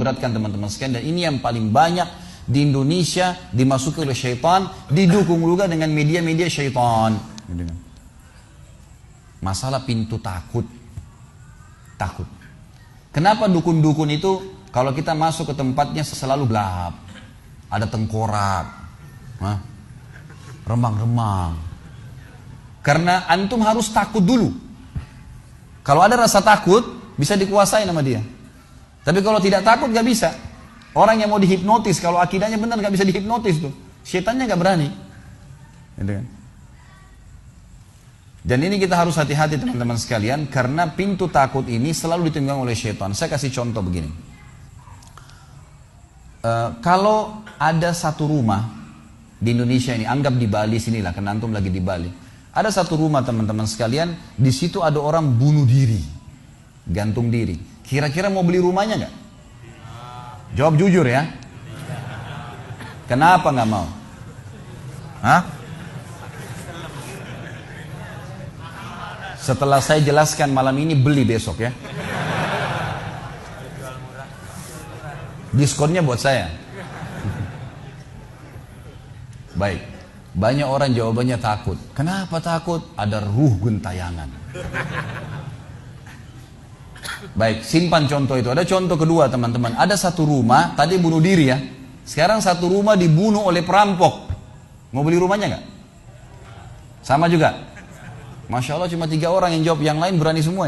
beratkan teman-teman sekalian. Dan ini yang paling banyak di Indonesia dimasuki oleh syaitan, didukung juga dengan media-media syaitan. Masalah pintu takut. Takut. Kenapa dukun-dukun itu kalau kita masuk ke tempatnya selalu gelap, ada tengkorak, remang-remang. Karena antum harus takut dulu. Kalau ada rasa takut, bisa dikuasai sama dia. Tapi kalau tidak takut gak bisa. Orang yang mau dihipnotis, kalau akidahnya benar gak bisa dihipnotis tuh. Syaitannya gak berani. Gitu kan? Dan ini kita harus hati-hati teman-teman sekalian, karena pintu takut ini selalu ditunggang oleh syaitan. Saya kasih contoh begini. Kalau ada satu rumah di Indonesia ini, anggap di Bali sinilah, karena antum lagi di Bali. Ada satu rumah teman-teman sekalian, di situ ada orang bunuh diri, gantung diri. Kira-kira mau beli rumahnya nggak? Jawab jujur ya. Kenapa nggak mau? Hah? Setelah saya jelaskan malam ini, beli besok ya. Diskonnya buat saya. Baik. Banyak orang jawabannya takut. Kenapa takut? Ada ruh gentayangan. Baik, simpan contoh itu. Ada contoh kedua teman-teman. Ada satu rumah, tadi bunuh diri ya. Sekarang satu rumah dibunuh oleh perampok. Mau beli rumahnya nggak? Sama juga. Masya Allah cuma 3 orang yang jawab, yang lain berani semua.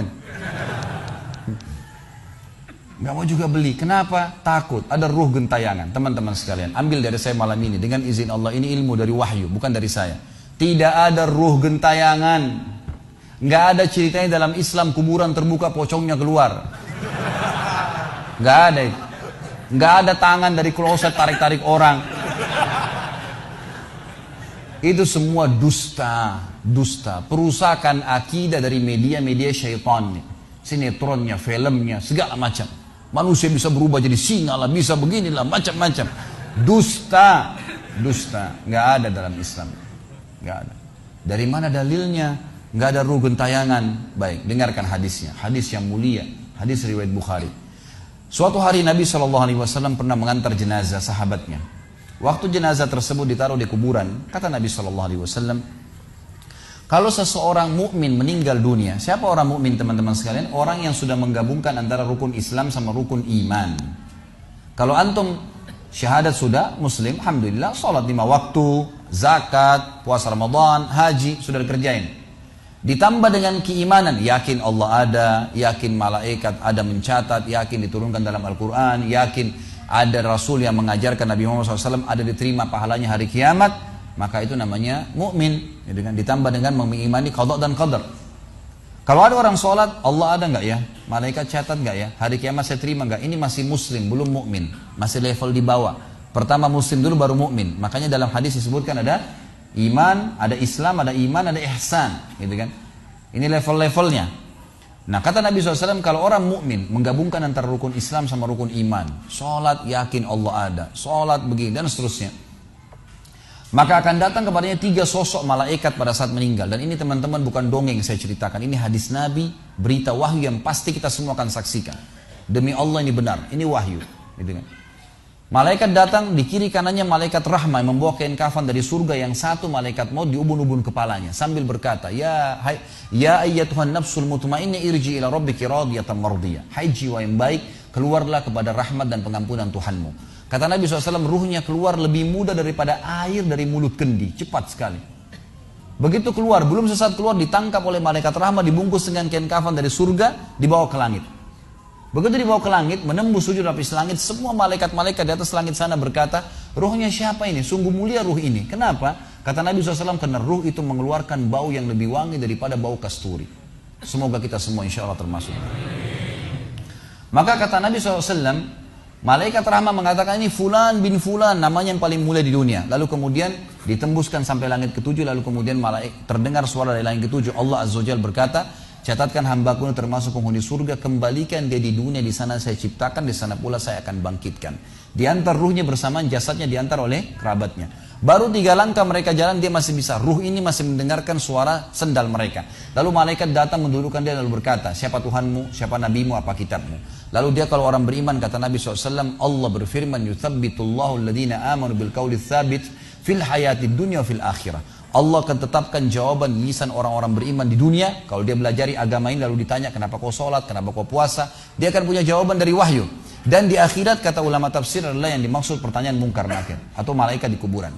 Gak mau juga beli. Kenapa? Takut. Ada ruh gentayangan. Teman-teman sekalian, ambil dari saya malam ini dengan izin Allah. Ini ilmu dari wahyu, bukan dari saya. Tidak ada ruh gentayangan. Gak ada ceritanya dalam Islam kuburan terbuka pocongnya keluar. Gak ada itu. Gak ada tangan dari kloset tarik-tarik orang. Itu semua dusta. Dusta, perusakan akidah dari media-media syaitan, sinetronnya, filmnya, segala macam. Manusia bisa berubah jadi singa lah, bisa beginilah, macam-macam. Dusta, dusta, nggak ada dalam Islam, nggak ada. Dari mana dalilnya? Nggak ada ruh gentayangan. Baik, dengarkan hadisnya, hadis yang mulia, hadis riwayat Bukhari. Suatu hari Nabi SAW pernah mengantar jenazah sahabatnya. Waktu jenazah tersebut ditaruh di kuburan, kata Nabi SAW, kalau seseorang mukmin meninggal dunia, siapa orang mukmin teman-teman sekalian? Orang yang sudah menggabungkan antara rukun Islam sama rukun iman. Kalau antum syahadat sudah, muslim, alhamdulillah, sholat 5 waktu, zakat, puasa Ramadan, haji, sudah dikerjain. Ditambah dengan keimanan, yakin Allah ada, yakin malaikat ada mencatat, yakin diturunkan dalam Al-Quran, yakin ada Rasul yang mengajarkan Nabi Muhammad SAW, ada diterima pahalanya hari kiamat. Maka itu namanya mukmin, gitu kan? Ditambah dengan mengimani qada dan qadar. Kalau ada orang sholat, Allah ada nggak ya? Malaikat catat nggak ya? Hari kiamat saya terima nggak? Ini masih muslim, belum mukmin, masih level di bawah. Pertama muslim dulu baru mukmin. Makanya dalam hadis disebutkan ada iman, ada Islam, ada iman, ada ihsan, gitu kan? Ini level-levelnya. Nah kata Nabi SAW, kalau orang mukmin menggabungkan antara rukun Islam sama rukun iman, sholat yakin Allah ada, sholat begini dan seterusnya, maka akan datang kepadanya 3 sosok malaikat pada saat meninggal. Dan ini teman-teman bukan dongeng saya ceritakan. Ini hadis Nabi, berita wahyu yang pasti kita semua akan saksikan. Demi Allah ini benar, ini wahyu. Gitu kan? Malaikat datang, di kiri kanannya malaikat rahmah yang membawa kain kafan dari surga, yang satu malaikat maut di ubun-ubun kepalanya. Sambil berkata, ya ayyatuhan nafsul mutmainnah irji ila rabbiki radiyatan mardiyah. Hai jiwa yang baik, keluarlah kepada rahmat dan pengampunan Tuhanmu. Kata Nabi SAW, ruhnya keluar lebih mudah daripada air dari mulut kendi, cepat sekali. Begitu keluar, belum sesaat keluar, ditangkap oleh malaikat rahmat, dibungkus dengan kain kafan dari surga, dibawa ke langit. Begitu dibawa ke langit, menembus 7 lapis langit, semua malaikat-malaikat di atas langit sana berkata, ruhnya siapa ini? Sungguh mulia ruh ini. Kenapa? Kata Nabi SAW, karena ruh itu mengeluarkan bau yang lebih wangi daripada bau kasturi. Semoga kita semua insya Allah termasuk. Maka kata Nabi SAW, malaikat rahmah mengatakan ini fulan bin fulan, namanya yang paling mulia di dunia. Lalu kemudian ditembuskan sampai langit ke-7, lalu kemudian terdengar suara dari langit ke-7. Allah Azza wa Jalla berkata, catatkan hambaku ini termasuk penghuni surga, kembalikan dia di dunia, di sana saya ciptakan, di sana pula saya akan bangkitkan. Diantar ruhnya bersamaan, jasadnya diantar oleh kerabatnya. Baru 3 langkah mereka jalan, dia masih bisa, ruh ini masih mendengarkan suara sendal mereka. Lalu malaikat datang mendudukkan dia lalu berkata, siapa Tuhanmu, siapa nabimu, apa kitabmu. Lalu dia kalau orang beriman, kata Nabi SAW, Allah berfirman, yuthabbitullahu alladhina amanu bil qawli tsabit fil hayatid dunya fil akhirah. Allah akan tetapkan jawaban lisan orang-orang beriman di dunia. Kalau dia belajari agama ini lalu ditanya kenapa kau sholat, kenapa kau puasa, dia akan punya jawaban dari wahyu. Dan di akhirat, kata ulama tafsir, adalah yang dimaksud pertanyaan mungkar nakir atau malaikat di kuburan.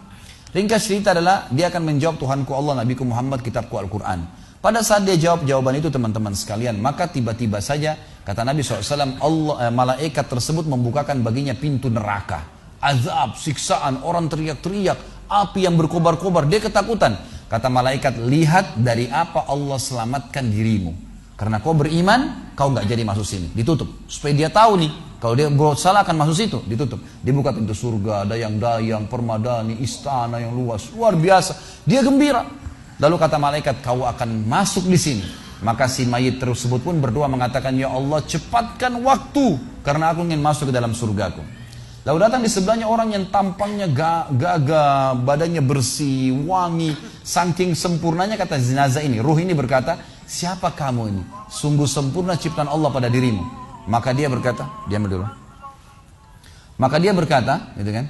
Ringkas cerita adalah dia akan menjawab, Tuhanku Allah, Nabiku Muhammad, kitabku Al-Quran. Pada saat dia jawab jawaban itu, teman-teman sekalian, maka tiba-tiba saja kata Nabi SAW, malaikat tersebut membukakan baginya pintu neraka, azab, siksaan, orang teriak-teriak, api yang berkobar-kobar. Dia ketakutan. Kata malaikat, lihat dari apa Allah selamatkan dirimu. Karena kau beriman, kau nggak jadi masuk sini. Ditutup. Supaya dia tahu nih, kalau dia berbuat salah akan masuk situ. Ditutup. Dibuka pintu surga, dayang-dayang, permadani, istana yang luas, luar biasa. Dia gembira. Lalu kata malaikat, kau akan masuk di sini. Maka si mayit tersebut pun berdoa mengatakan, ya Allah, cepatkan waktu karena aku ingin masuk ke dalam surgaku. Lalu datang di sebelahnya orang yang tampangnya gagah, badannya bersih, wangi, saking sempurnanya, kata jenazah ini, ruh ini berkata, siapa kamu ini? Sungguh sempurna ciptaan Allah pada dirimu. Maka dia berkata, diam dulu. Maka dia berkata, gitu kan?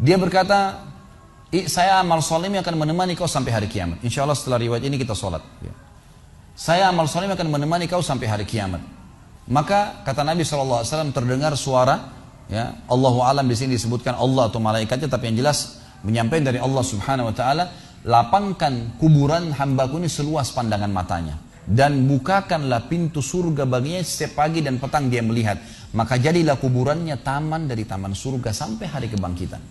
Dia berkata, saya amal soleh akan menemani kau sampai hari kiamat. Insya Allah setelah riwayat ini kita sholat. Saya amal soleh akan menemani kau sampai hari kiamat. Maka kata Nabi SAW, terdengar suara, ya, Allahu alam di sini disebutkan Allah atau malaikatnya, tapi yang jelas menyampaikan dari Allah Subhanahu Wa Taala, lapangkan kuburan hambaku ini seluas pandangan matanya, dan bukakanlah pintu surga baginya setiap pagi dan petang dia melihat. Maka jadilah kuburannya taman dari taman surga sampai hari kebangkitan.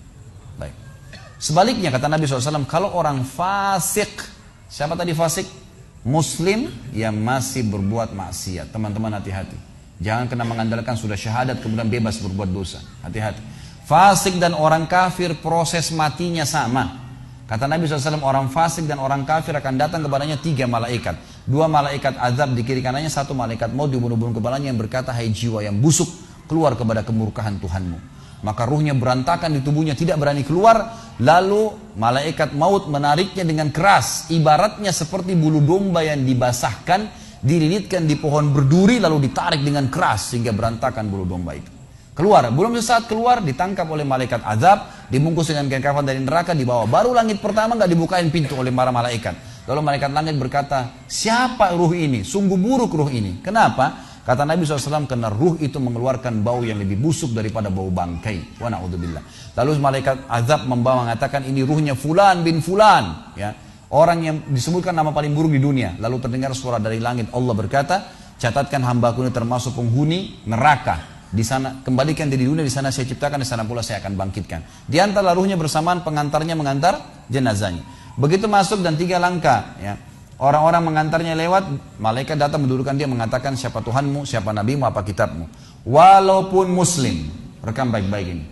Baik. Sebaliknya kata Nabi SAW, kalau orang fasik, siapa tadi fasik? Muslim yang masih berbuat maksiat. Teman-teman hati-hati. Jangan kena mengandalkan sudah syahadat kemudian bebas berbuat dosa. Hati-hati. Fasik dan orang kafir proses matinya sama. Kata Nabi SAW, orang fasik dan orang kafir akan datang kepadanya 3 malaikat. 2 malaikat azab di kiri kanannya, 1 malaikat maut dibunuh-bunuh kepalanya yang berkata, hai jiwa yang busuk, keluar kepada kemurkaan Tuhanmu. Maka ruhnya berantakan di tubuhnya, tidak berani keluar. Lalu malaikat maut menariknya dengan keras, ibaratnya seperti bulu domba yang dibasahkan, dililitkan di pohon berduri, lalu ditarik dengan keras sehingga berantakan bulu domba itu. Keluar, belum sesaat keluar ditangkap oleh malaikat azab, dibungkus dengan kain kafan dari neraka, dibawa. Baru langit pertama nggak dibukain pintu oleh para malaikat. Lalu malaikat langit berkata, siapa ruh ini? Sungguh buruk ruh ini. Kenapa? Kata Nabi SAW, karena ruh itu mengeluarkan bau yang lebih busuk daripada bau bangkai. Wa na'udzubillah. Lalu malaikat azab membawa mengatakan, ini ruhnya fulan bin fulan. Ya. Orang yang disebutkan nama paling buruk di dunia. Lalu terdengar suara dari langit. Allah berkata, catatkan hambaku ini termasuk penghuni neraka. Di sana, kembalikan dia di dunia, di sana saya ciptakan, di sana pula saya akan bangkitkan. Di antara ruhnya bersamaan pengantarnya mengantar jenazahnya. Begitu masuk dan 3 langkah. Ya. Orang-orang mengantarnya lewat, malaikat datang mendudukkan dia, mengatakan siapa Tuhanmu, siapa nabimu, apa kitabmu. Walaupun muslim, rekam baik-baik ini.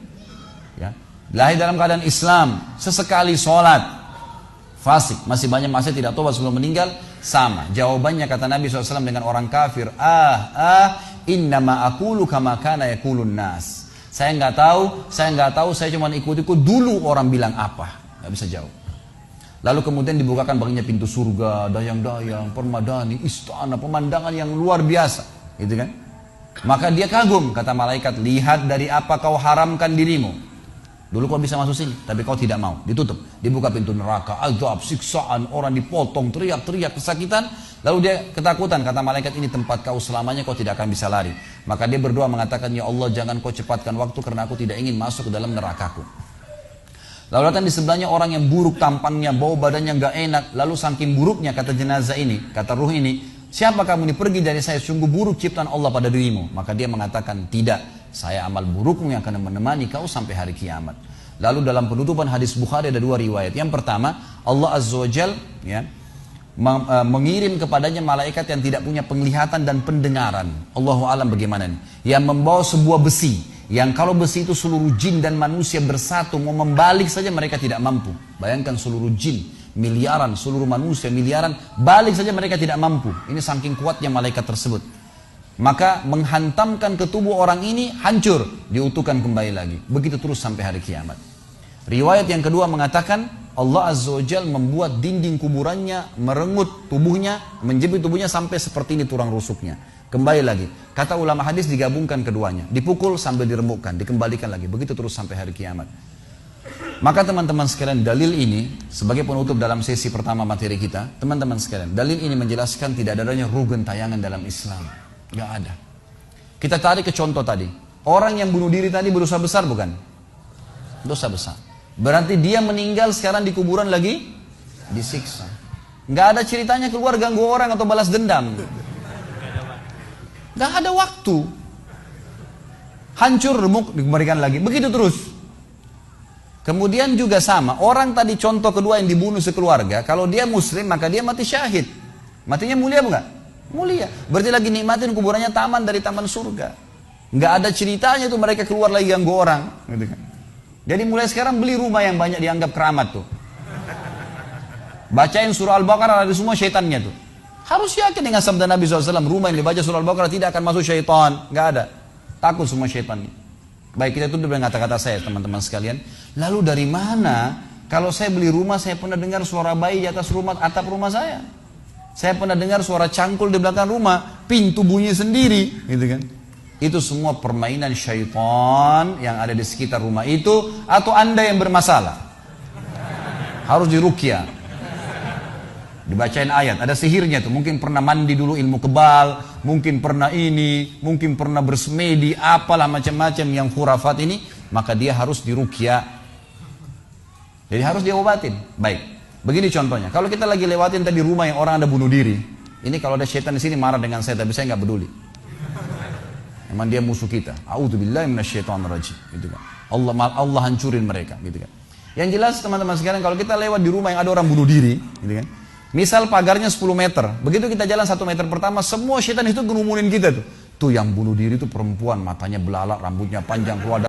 Ya. Lahir dalam keadaan Islam, sesekali sholat, fasik, masih banyak maksiat, tidak tobat sebelum meninggal, sama. Jawabannya kata Nabi SAW dengan orang kafir, innama aqulu kama kana yaqulun nas. Saya nggak tahu, saya cuma ikut-ikut dulu orang bilang apa, nggak bisa jawab. Lalu kemudian dibukakan baginya pintu surga, dayang-dayang, permadani, istana, pemandangan yang luar biasa, gitu kan? Maka dia kagum, kata malaikat, lihat dari apa kau haramkan dirimu. Dulu kau bisa masuk sini, tapi kau tidak mau, ditutup. Dibuka pintu neraka, azab, siksaan, orang dipotong, teriak-teriak, kesakitan. Lalu dia ketakutan, kata malaikat, ini tempat kau selamanya, kau tidak akan bisa lari. Maka dia berdoa mengatakan, ya Allah, jangan kau cepatkan waktu karena aku tidak ingin masuk ke dalam nerakaku. Lalu datang di sebelahnya orang yang buruk tampangnya, bau badannya gak enak. Lalu saking buruknya, kata jenazah ini, kata ruh ini, siapa kamu ini? Pergi dari saya, sungguh buruk ciptaan Allah pada dirimu. Maka dia mengatakan, tidak, saya amal burukmu yang akan menemani kau sampai hari kiamat. Lalu dalam penutupan hadis Bukhari ada 2 riwayat. Yang pertama, Allah Azza wa Jal mengirim kepadanya malaikat yang tidak punya penglihatan dan pendengaran. Allahu alam bagaimana nih? Yang membawa sebuah besi. Yang kalau besi itu seluruh jin dan manusia bersatu, mau membalik saja mereka tidak mampu. Bayangkan seluruh jin, miliaran, seluruh manusia miliaran, balik saja mereka tidak mampu. Ini saking kuatnya malaikat tersebut. Maka menghantamkan ke tubuh orang ini, hancur, diutuhkan kembali lagi. Begitu terus sampai hari kiamat. Riwayat yang kedua mengatakan, Allah Azza wa Jal membuat dinding kuburannya merengut tubuhnya, menjepit tubuhnya sampai seperti ini tulang rusuknya. Kembali lagi. Kata ulama hadis digabungkan keduanya. Dipukul sambil diremukkan, dikembalikan lagi. Begitu terus sampai hari kiamat. Maka teman-teman sekalian, dalil ini sebagai penutup dalam sesi pertama materi kita, teman-teman sekalian, dalil ini menjelaskan tidak adanya rugen tayangan dalam Islam. Gak ada. Kita tarik ke contoh tadi. Orang yang bunuh diri tadi berdosa besar bukan? Dosa besar. Berarti dia meninggal sekarang di kuburan lagi disiksa. Gak ada ceritanya keluar ganggu orang atau balas dendam. Gak ada waktu. Hancur, remuk, dikembalikan lagi. Begitu terus. Kemudian juga sama, orang tadi contoh kedua yang dibunuh sekeluarga, kalau dia muslim maka dia mati syahid. Matinya mulia bukan? Mulia. Berarti lagi nikmatin kuburannya taman dari taman surga. Nggak ada ceritanya tuh mereka keluar lagi ganggu orang. Gitu kan. Jadi mulai sekarang beli rumah yang banyak dianggap keramat tuh. Bacain surah Al-Baqarah ada semua syaitannya tuh. Harus yakin dengan sabda Nabi SAW, rumah yang dibaca surah Al-Baqarah tidak akan masuk syaitan. Nggak ada. Takut semua syaitannya. Baik, kita tutup dengan kata-kata saya teman-teman sekalian. Lalu dari mana kalau saya beli rumah saya pernah dengar suara bayi di atas rumah, atap rumah saya. Saya pernah dengar suara cangkul di belakang rumah, pintu bunyi sendiri, gitu kan. Itu semua permainan syaitan yang ada di sekitar rumah itu, atau Anda yang bermasalah. Harus diruqyah. Dibacain ayat, ada sihirnya tuh. Mungkin pernah mandi dulu ilmu kebal, mungkin pernah ini, mungkin pernah bersemedi, apalah macam-macam yang khurafat ini, maka dia harus diruqyah. Jadi harus diobatin. Baik, begini contohnya. Kalau kita lagi lewatin tadi rumah yang orang ada bunuh diri, ini kalau ada syaitan di sini marah dengan saya, tapi saya nggak peduli. Emang dia musuh kita. A'udzubillahi minasyaitonirrajim. Gitu kan. Allah hancurin mereka. Gitu kan. Yang jelas teman-teman sekalian, kalau kita lewat di rumah yang ada orang bunuh diri, gitu kan. Misal pagarnya 10 meter, begitu kita jalan 1 meter pertama, semua syaitan itu ngerumunin kita tuh. Tuh yang bunuh diri itu perempuan, matanya belalak, rambutnya panjang, keluar